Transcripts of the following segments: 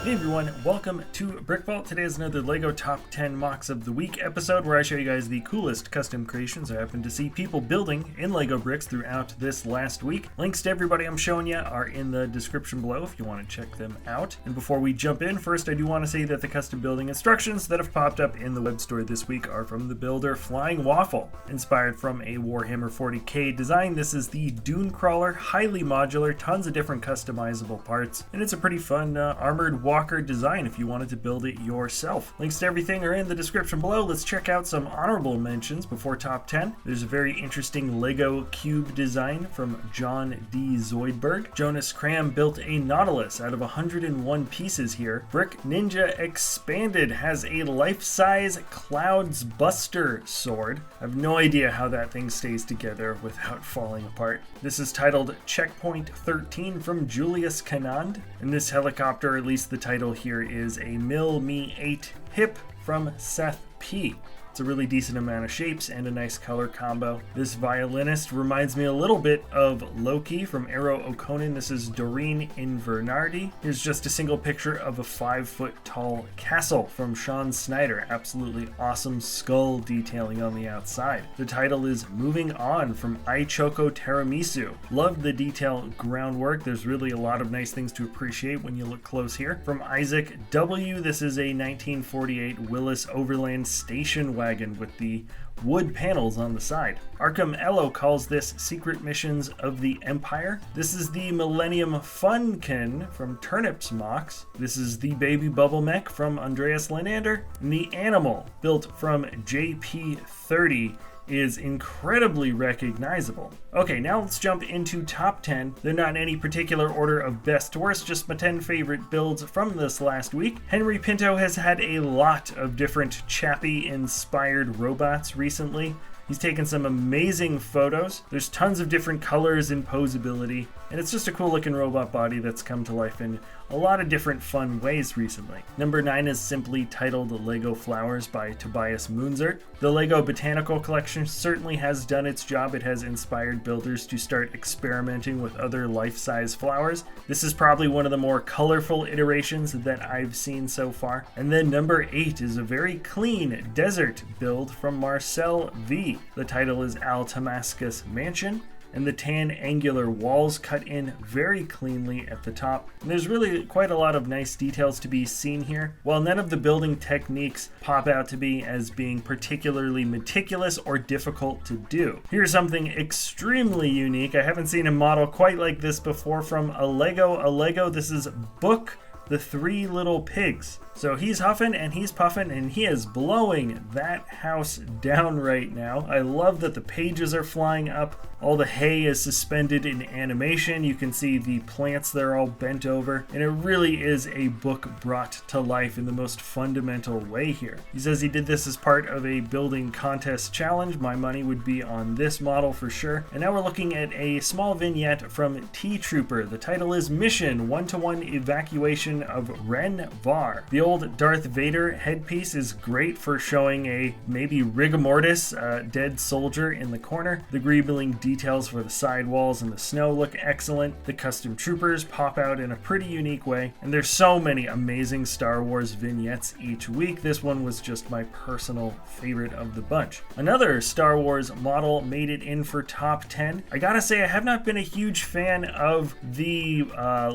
Hey everyone, welcome to BrickVault. Today is another LEGO Top 10 Mocks of the Week episode where I show you guys the coolest custom creations I happen to see people building in LEGO bricks throughout this last week. Links to everybody I'm showing you are in the description below if you want to check them out. And before we jump in, first I do want to say that the custom building instructions that have popped up in the web store this week are from the builder Flying Waffle. Inspired from a Warhammer 40k design, this is the Dune Crawler, highly modular, tons of different customizable parts, and it's a pretty fun armored walker design if you wanted to build it yourself. Links to everything are in the description below. Let's check out some honorable mentions before top 10. There's a very interesting Lego cube design from John D. Zoidberg. Jonas Cram built a Nautilus out of 101 pieces here. Brick Ninja Expanded has a life-size Clouds Buster sword. I have no idea how that thing stays together without falling apart. This is titled Checkpoint 13 from Julius Canand. And this helicopter, at least the title here, is a Me 8 Hip from Seth P. It's a really decent amount of shapes and a nice color combo. This violinist reminds me a little bit of Loki from Eero O'Conan. This is Doreen Invernardi. Here's just a single picture of a 5-foot tall castle from Sean Snyder. Absolutely awesome skull detailing on the outside. The title is Moving On from Ichoko Tiramisu. Love the detail groundwork. There's really a lot of nice things to appreciate when you look close here. From Isaac W, this is a 1948 Willis Overland station wagon with the wood panels on the side. Arkham Ello calls this Secret Missions of the Empire. This is the Millennium Funkin from Turnips MOCs. This is the Baby Bubble Mech from Andreas Lenander. And the Animal, built from JP30, is incredibly recognizable. Okay, now let's jump into top 10. They're not in any particular order of best to worst, just my 10 favorite builds from this last week. Henry Pinto has had a lot of different Chappie-inspired robots recently. He's taken some amazing photos. There's tons of different colors and posability, and it's just a cool looking robot body that's come to life in a lot of different fun ways recently. Number 9 is simply titled Lego Flowers by Tobias Munzert. The Lego Botanical Collection certainly has done its job. It has inspired builders to start experimenting with other life-size flowers. This is probably one of the more colorful iterations that I've seen so far. And then number 8 is a very clean desert build from Marcel V. The title is Al Damascus Mansion, and the tan angular walls cut in very cleanly at the top. And there's really quite a lot of nice details to be seen here. While none of the building techniques pop out to be as being particularly meticulous or difficult to do. Here's something extremely unique. I haven't seen a model quite like this before from alego. This is Book the Three Little Pigs. So he's huffing and he's puffing and he is blowing that house down right now. I love that the pages are flying up. All the hay is suspended in animation. You can see the plants, they're all bent over. And it really is a book brought to life in the most fundamental way here. He says he did this as part of a building contest challenge. My money would be on this model for sure. And now we're looking at a small vignette from TTROOPER. The title is Mission 1-to-1 Evacuation of Rhen Var. The old Darth Vader headpiece is great for showing a maybe rigor mortis dead soldier in the corner. The greebling details for the side walls and the snow look excellent. The custom troopers pop out in a pretty unique way, and there's so many amazing Star Wars vignettes each week. This one was just my personal favorite of the bunch. Another Star Wars model made it in for top 10. I gotta say, I have not been a huge fan of the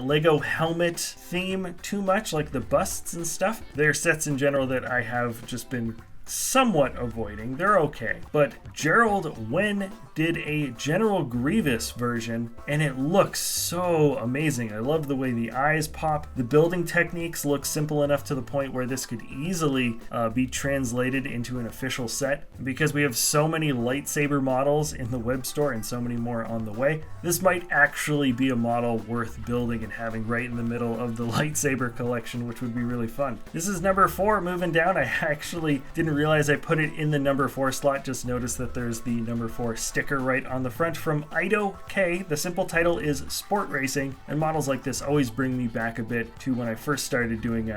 Lego helmet theme too much, like the busts and stuff. They're sets in general that I have just been somewhat avoiding. They're okay. But Gerald Wen did a General Grievous version, and it looks so amazing. I love the way the eyes pop. The building techniques look simple enough to the point where this could easily be translated into an official set. Because we have so many lightsaber models in the web store and so many more on the way, this might actually be a model worth building and having right in the middle of the lightsaber collection, which would be really fun. This is number 4, moving down. I actually didn't realize I put it in the number 4 slot. Just noticed that there's the number 4 sticker right on the front from Aido K. The simple title is Sport Racing, and models like this always bring me back a bit to when I first started doing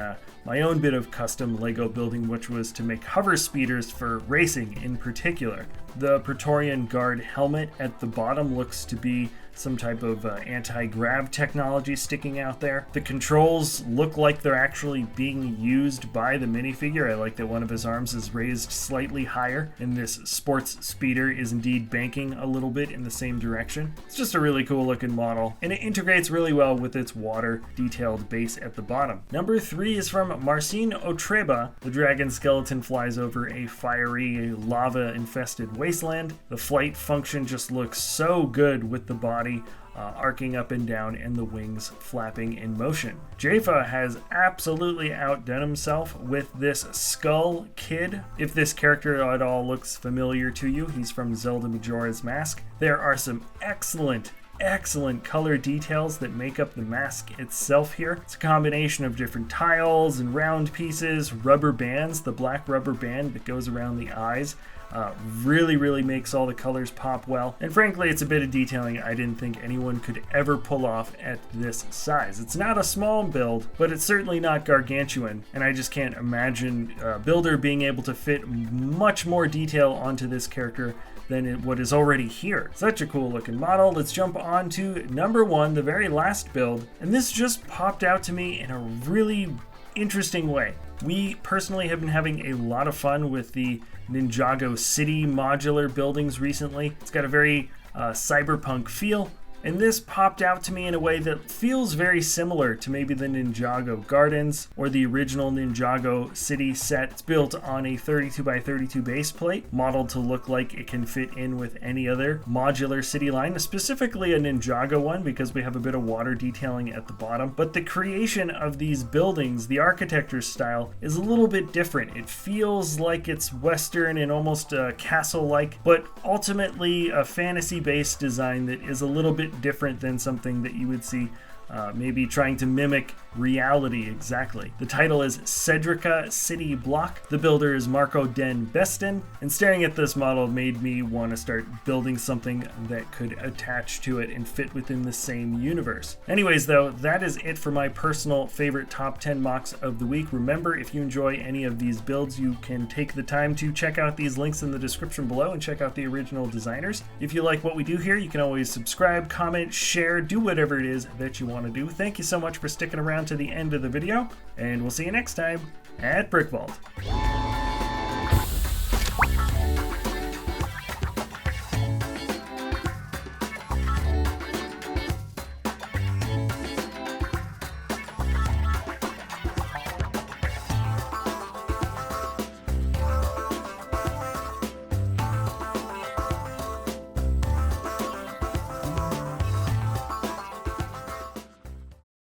my own bit of custom Lego building, which was to make hover speeders for racing in particular. The Praetorian Guard helmet at the bottom looks to be some type of anti-grav technology sticking out there. The controls look like they're actually being used by the minifigure. I like that one of his arms is raised slightly higher, and this sports speeder is indeed banking a little bit in the same direction. It's just a really cool looking model, and it integrates really well with its water detailed base at the bottom. Number 3 is from Marcin Otreba. The dragon skeleton flies over a fiery, lava-infested wasteland. The flight function just looks so good with the body arcing up and down and the wings flapping in motion. Jayfa has absolutely outdone himself with this skull kid. If this character at all looks familiar to you, he's from Zelda Majora's Mask. There are some excellent color details that make up the mask itself here. It's a combination of different tiles and round pieces, rubber bands. The black rubber band that goes around the eyes really makes all the colors pop well. And frankly, it's a bit of detailing I didn't think anyone could ever pull off at this size. It's not a small build, but it's certainly not gargantuan, and I just can't imagine a builder being able to fit much more detail onto this character than what is already here. Such a cool looking model. Let's jump on to number 1, the very last build, and this just popped out to me in a really interesting way. We personally have been having a lot of fun with the Ninjago City modular buildings recently. It's got a very cyberpunk feel, and this popped out to me in a way that feels very similar to maybe the Ninjago Gardens or the original Ninjago City set. It's built on a 32x32 base plate, modeled to look like it can fit in with any other modular city line, specifically a Ninjago one because we have a bit of water detailing at the bottom. But the creation of these buildings, the architecture style, is a little bit different. It feels like it's Western and almost castle-like, but ultimately a fantasy-based design that is a little bit different than something that you would see maybe trying to mimic reality exactly. The title is Cedric City Block. The builder is Marco den Besten, and staring at this model made me want to start building something that could attach to it and fit within the same universe. Anyways though, that is it for my personal favorite top 10 mocks of the week. Remember, if you enjoy any of these builds, you can take the time to check out these links in the description below and check out the original designers. If you like what we do here, you can always subscribe, comment, share, do whatever it is that you want to do. Thank you so much for sticking around to the end of the video, and we'll see you next time at BrickVault.